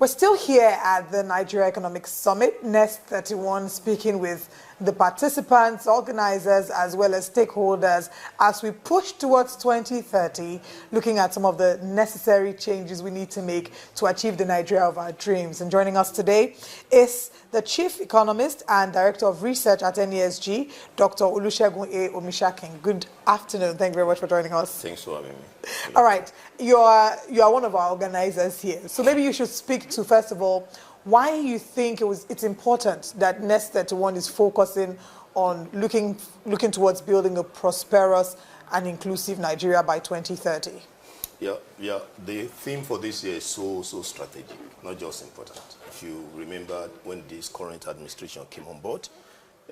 We're still here at the Nigerian Economic Summit, NESG 31, speaking with the participants, organizers, as well as stakeholders as we push towards 2030, looking at some of the necessary changes we need to make to achieve the Nigeria of our dreams. And joining us today is the Chief Economist and Director of Research at NESG, Dr. Olusegun Omisakin. Good afternoon. Thank you very much for joining us. Thanks for having me. All right. You are one of our organizers here. So maybe you should speak to, first of all, why you think it's important that NESG 31 is focusing on looking towards building a prosperous and inclusive Nigeria by 2030. Yeah. The theme for this year is so strategic, not just important. If you remember when this current administration came on board,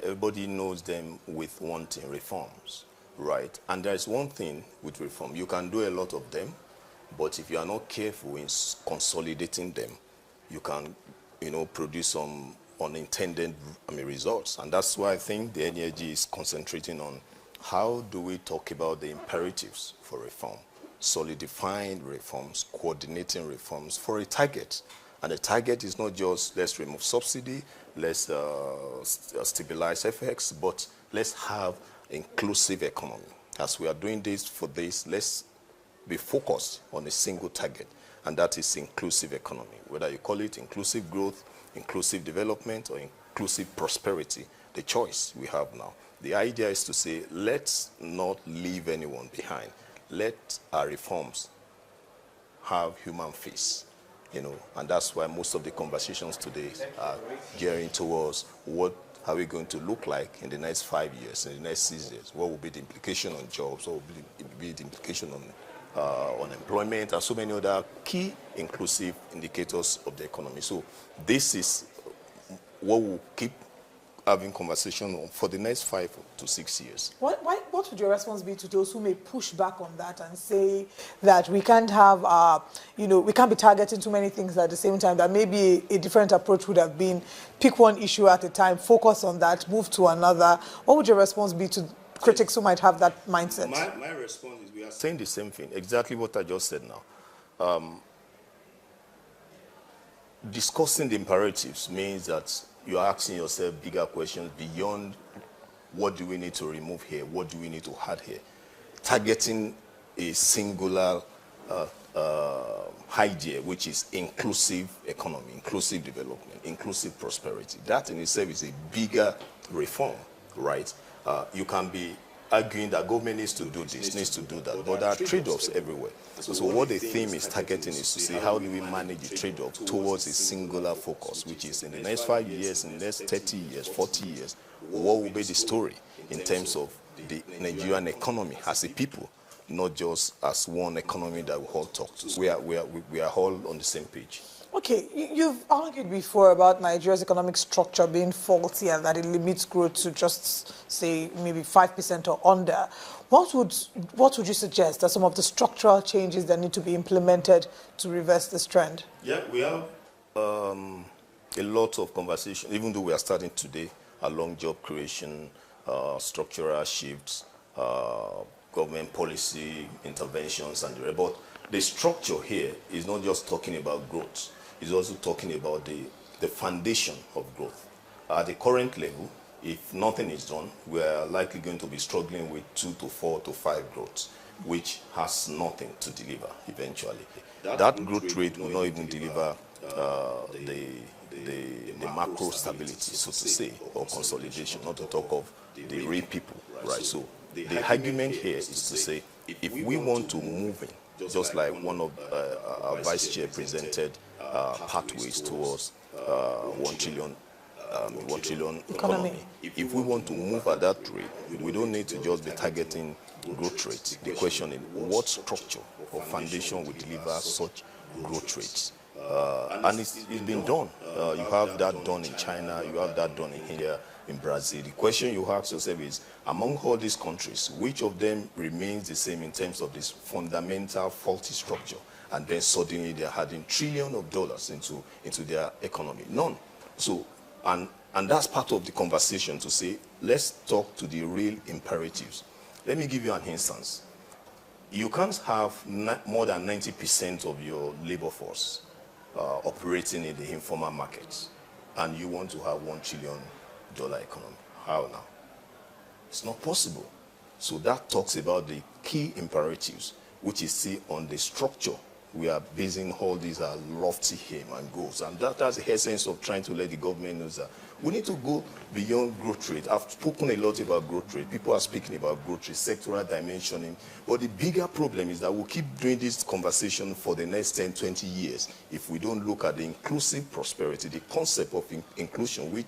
everybody knows them with wanting reforms, right? And there is one thing with reform. You can do a lot of them, but if you are not careful in consolidating them, you can, produce some unintended results. And that's why I think the NESG is concentrating on how do we talk about the imperatives for reform, solidifying reforms, coordinating reforms for a target. And the target is not just let's remove subsidy, let's stabilize FX, but let's have inclusive economy. As we are doing this, let's be focused on a single target, and that is inclusive economy. Whether you call it inclusive growth, inclusive development, or inclusive prosperity, the choice we have now. The idea is to say, let's not leave anyone behind. Let our reforms have human face, and that's why most of the conversations today are gearing towards what are we going to look like in the next 5 years, in the next 6 years? What will be the implication on jobs? What will be the implication on unemployment, and so many other key inclusive indicators of the economy. So this is what we'll keep having conversation on for the next 5 to 6 years. What would your response be to those who may push back on that and say that we can't have, we can't be targeting too many things at the same time, that maybe a different approach would have been pick one issue at a time, focus on that, move to another? What would your response be to critics who might have that mindset? My response is we are saying the same thing, exactly what I just said now. Discussing the imperatives means that you are asking yourself bigger questions beyond what do we need to remove here, what do we need to add here. Targeting a singular idea, which is inclusive economy, inclusive development, inclusive prosperity. That in itself is a bigger reform, right? You can be arguing that government needs to do this, needs to do that, but there are trade-offs everywhere. So what the theme is targeting is to say, how do we manage the trade-off towards a singular focus, which is in the next 5 years, in the next 30 years, 40 years, what will be the story in terms of the Nigerian economy as a people, not just as one economy that we all talk to. We are all on the same page. Okay, you've argued before about Nigeria's economic structure being faulty and that it limits growth to just, say, maybe 5% or under. What would you suggest are some of the structural changes that need to be implemented to reverse this trend? Yeah, we have a lot of conversation, even though we are starting today, along job creation, structural shifts, government policy interventions, and the rest. But the structure here is not just talking about growth. It's also talking about the foundation of growth. At the current level, if nothing is done, we are likely going to be struggling with 2 to 4 to 5 growth, which has nothing to deliver eventually. That growth rate will not even deliver the macro stability, so to say, or consolidation, not to talk of the real people, right? So the argument here is to say, if we want to move in, just like one of our vice chair presented pathways towards 1 trillion economy. If we want to move at that rate, we don't need to just be targeting growth rates. The question is, what structure or foundation will deliver such growth rates? And it's been done. You have that done in China, you have that done in India, in Brazil. The question you ask yourself is, among all these countries, which of them remains the same in terms of this fundamental faulty structure? And then suddenly they're adding trillions of dollars into their economy. None. So, and that's part of the conversation to say, let's talk to the real imperatives. Let me give you an instance. You can't have more than 90% of your labor force operating in the informal markets, and you want to have $1 trillion economy. How now? It's not possible. So that talks about the key imperatives, which is see on the structure. We are basing all these lofty aim and goals. And that's the essence of trying to let the government know that we need to go beyond growth rate. I've spoken a lot about growth rate. People are speaking about growth rate, sectoral dimensioning. But the bigger problem is that we'll keep doing this conversation for the next 10, 20 years if we don't look at the inclusive prosperity, the concept of inclusion, which,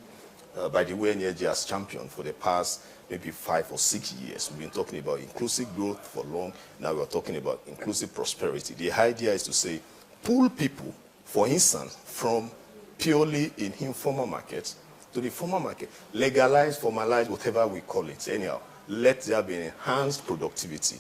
by the way, NESG has championed for the past maybe 5 or 6 years. We've been talking about inclusive growth for long. Now we're talking about inclusive prosperity. The idea is to say, pull people, for instance, from purely in informal markets to the formal market. Legalize, formalize, whatever we call it. Anyhow, let there be enhanced productivity,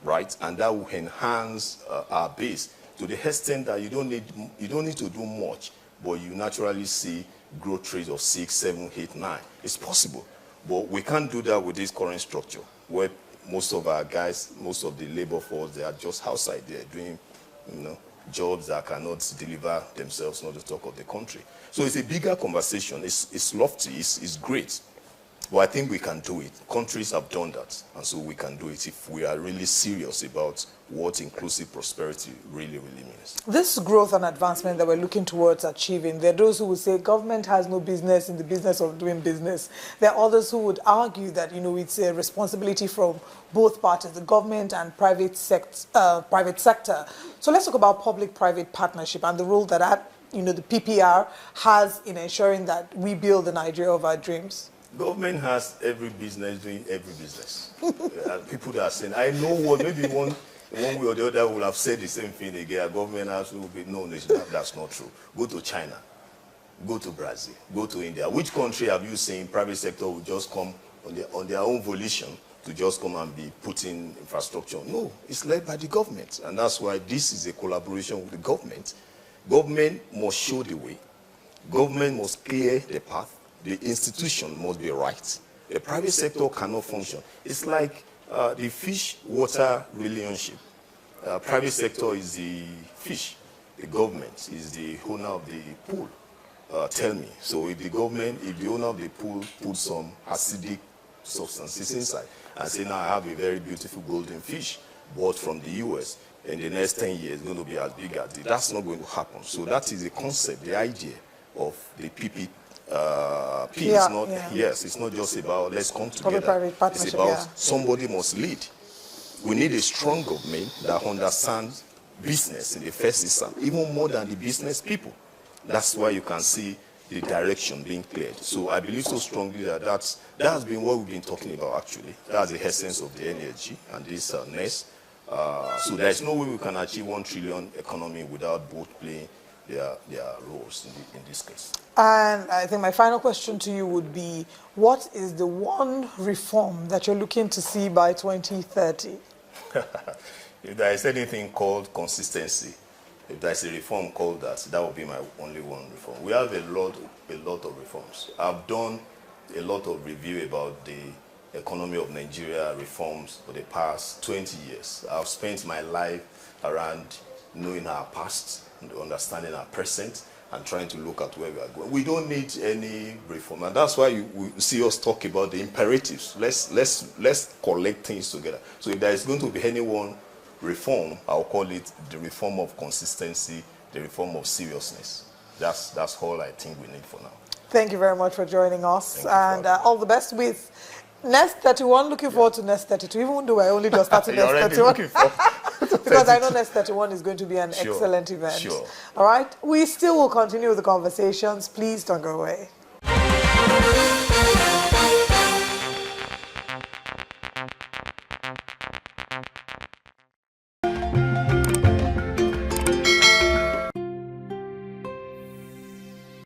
right? And that will enhance our base to the extent that you don't need to do much, but you naturally see growth rates of 6, 7, 8, 9. It's possible. But we can't do that with this current structure, where most of our guys, most of the labor force, they are just outside there doing, jobs that cannot deliver themselves, not to talk of the country. So it's a bigger conversation. It's lofty. It's great. But I think we can do it. Countries have done that, and so we can do it if we are really serious about what inclusive prosperity really, really means. This growth and advancement that we're looking towards achieving, there are those who would say government has no business in the business of doing business. There are others who would argue that, it's a responsibility from both parties, the government and private sector. So let's talk about public-private partnership and the role that the PPR has in ensuring that we build the Nigeria of our dreams. Government has every business doing every business. People that are saying, I know what, maybe one way or the other will have said the same thing again. Government has to be, no, that's not true. Go to China, go to Brazil, go to India. Which country have you seen private sector will just come on their own volition to just come and be putting infrastructure? No, it's led by the government. And that's why this is a collaboration with the government. Government must show the way. Government must clear the path. The institution must be right. The private sector cannot function. It's like the fish-water relationship. Private sector is the fish. The government is the owner of the pool. Tell me. So if the owner of the pool puts some acidic substances inside and say, now I have a very beautiful golden fish bought from the US, in the next 10 years, it's going to be as big as this. That's not going to happen. So that is the concept, the idea of the PP. Yes, it's not just about let's come together. It's about somebody must lead. We need a strong government that understands business in the first instance, even more than the business people. That's why you can see the direction being cleared. So I believe so strongly that that has been what we've been talking about actually. That's the essence of the NESG and this NES. So there's no way we can achieve 1 trillion economy without both playing their roles in this case. And I think my final question to you would be, what is the one reform that you're looking to see by 2030? If there is anything called consistency, if there is a reform called that would be my only one reform. We have a lot of reforms. I've done a lot of review about the economy of Nigeria reforms for the past 20 years. I've spent my life around knowing our past, understanding our present, and trying to look at where we are going. We don't need any reform, and that's why we see us talk about the imperatives. Let's collect things together. So if there is going to be any one reform, I'll call it the reform of consistency, the reform of seriousness. That's all I think we need for now. Thank you very much for joining us, and all the best with NEST 31. Looking forward to NEST 32, even though I only just started NEST 31. Because I know NEST 31 is going to be an excellent event. Sure. All right. We still will continue with the conversations. Please don't go away.